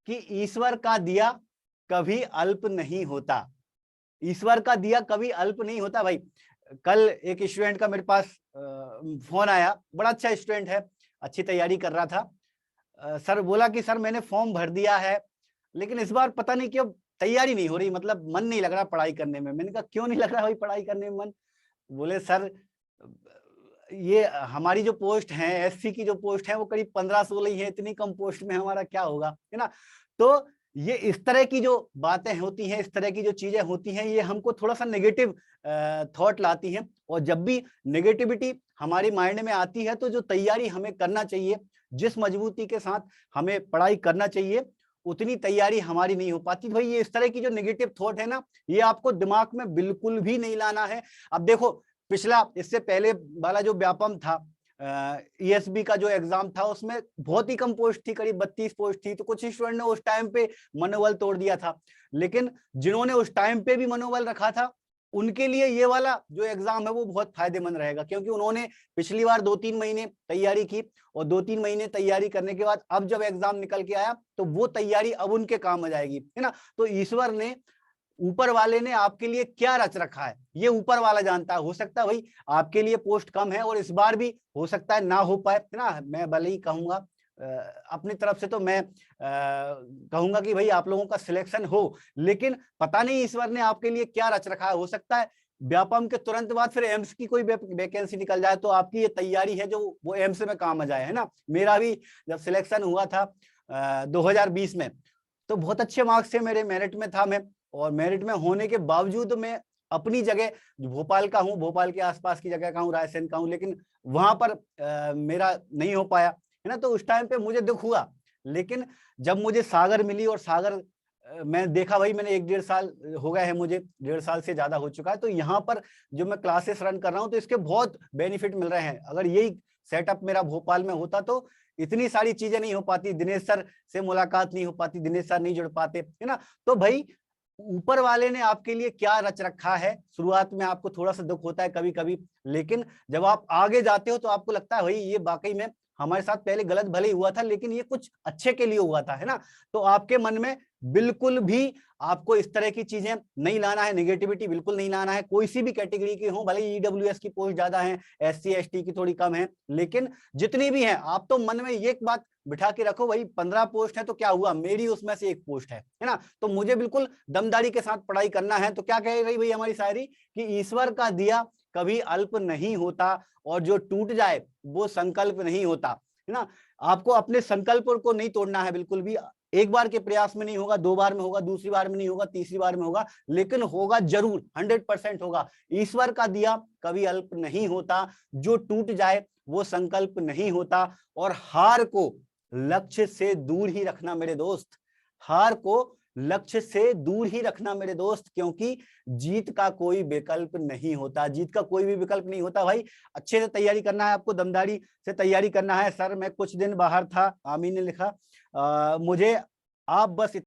कि ईश्वर का दिया कभी अल्प नहीं होता। ईश्वर का दिया कभी अल्प नहीं होता भाई। कल एक स्टूडेंट का मेरे पास फोन आया, बड़ा अच्छा स्टूडेंट है, अच्छी तैयारी कर रहा था। सर बोला कि सर मैंने फॉर्म भर दिया है, लेकिन इस बार पता नहीं क्यों तैयारी नहीं हो रही, मतलब मन नहीं लग रहा पढ़ाई करने में। मैंने कहा क्यों नहीं लग रहा भाई पढ़ाई करने में मन? बोले सर ये हमारी जो पोस्ट है, एससी की जो पोस्ट है वो करीब 15-16 ही है, इतनी कम पोस्ट में हमारा क्या होगा, है ना। तो ये इस तरह की जो बातें होती हैं, इस तरह की जो चीजें होती हैं, ये हमको थोड़ा सा नेगेटिव थॉट लाती हैं। और जब भी नेगेटिविटी हमारी माइंड में आती है तो जो तैयारी हमें करना चाहिए, जिस मजबूती के साथ हमें पढ़ाई करना चाहिए, उतनी तैयारी हमारी नहीं हो पाती। भाई ये इस तरह की जो नेगेटिव थॉट है ना, ये आपको दिमाग में बिल्कुल भी नहीं लाना है। अब देखो पिछला, इससे पहले वाला जो व्यापम था, ईएसबी का जो एग्जाम था, उसमें बहुत ही कम पोस्ट थी, करीब 32 पोस्ट थी। तो कुछ स्टूडेंट ने उस टाइम पे मनोबल तोड़ दिया था, लेकिन जिन्होंने उस टाइम पे भी मनोबल रखा था, उनके लिए ये वाला जो एग्जाम है वो बहुत फायदेमंद रहेगा, क्योंकि उन्होंने पिछली बार 2-3 महीने तैयारी की, और 2-3 महीने तैयारी करने के बाद अब जब एग्जाम निकल के आया तो वो तैयारी अब उनके काम आ जाएगी, है ना। तो ईश्वर ने, ऊपर वाले ने आपके लिए क्या रच रखा है ये ऊपर वाला जानता है। हो सकता है भाई आपके लिए पोस्ट कम है, और इस बार भी हो सकता है ना हो पाए, है ना। मैं भले ही कहूंगा अपनी तरफ से, तो मैं कहूंगा कि भाई आप लोगों का सिलेक्शन हो, लेकिन पता नहीं ईश्वर ने आपके लिए क्या रच रखा है। हो सकता है व्यापम के तुरंत बाद फिर एम्स की कोई वैकेंसी निकल जाए, तो आपकी ये तैयारी है जो वो एम्स में काम आ जाए, है ना। मेरा भी जब सिलेक्शन हुआ था 2020 में, तो बहुत अच्छे मार्क्स थे मेरे, मेरिट में था मैं, और मेरिट में होने के बावजूद मैं अपनी जगह भोपाल का हूँ, भोपाल के आसपास की जगह का हूँ, रायसेन का हूँ, लेकिन वहां पर मेरा नहीं हो पाया, है ना। तो उस टाइम पे मुझे दुख हुआ, लेकिन जब मुझे सागर मिली, और सागर मैं देखा भाई, मैंने 1-1.5 साल हो गए हैं, मुझे 1.5 साल से ज्यादा हो चुका है, तो यहाँ पर जो मैं क्लासेस रन कर रहा हूँ तो इसके बहुत बेनिफिट मिल रहे हैं। अगर यही सेटअप मेरा भोपाल में होता तो इतनी सारी चीजें नहीं हो पाती, दिनेश सर से मुलाकात नहीं हो पाती, दिनेश सर नहीं जुड़ पाते, है ना। तो भाई ऊपर वाले ने आपके लिए क्या रच रखा है, शुरुआत में आपको थोड़ा सा दुख होता है कभी कभी, लेकिन जब आप आगे जाते हो तो आपको लगता है भाई ये वाकई में हमारे साथ पहले गलत भले ही हुआ था, लेकिन ये कुछ अच्छे के लिए हुआ था, है ना। तो आपके मन में बिल्कुल भी आपको इस तरह की चीजें नहीं लाना है, नेगेटिविटी बिल्कुल नहीं लाना है। कोई सी भी कैटेगरी की हो, भले ईडब्ल्यूएस की पोस्ट ज्यादा है, एससी एसटी की थोड़ी कम है, लेकिन जितनी भी है आप तो मन में ये एक बात बिठा के रखो, भाई 15 पोस्ट है तो क्या हुआ, मेरी उसमें से एक पोस्ट है ना। तो मुझे बिल्कुल दमदारी के साथ पढ़ाई करना है। तो क्या कह रही भाई हमारी शायरी, कि ईश्वर का दिया कभी अल्प नहीं होता, और जो टूट जाए वो संकल्प नहीं होता, है ना। आपको अपने संकल्प को नहीं तोड़ना है बिल्कुल भी। एक बार के प्रयास में नहीं होगा, 2 बार में होगा, दूसरी बार में नहीं होगा, तीसरी बार में होगा, लेकिन होगा जरूर, 100% होगा। ईश्वर का दिया कभी अल्प नहीं होता, जो टूट जाए वो संकल्प नहीं होता। और हार को लक्ष्य से दूर ही रखना मेरे दोस्त, हार को लक्ष्य से दूर ही रखना मेरे दोस्त, क्योंकि जीत का कोई विकल्प नहीं होता, जीत का कोई भी विकल्प नहीं होता। भाई अच्छे से तैयारी करना है आपको, दमदारी से तैयारी करना है। सर मैं कुछ दिन बाहर था, आमीन ने लिखा, मुझे आप बस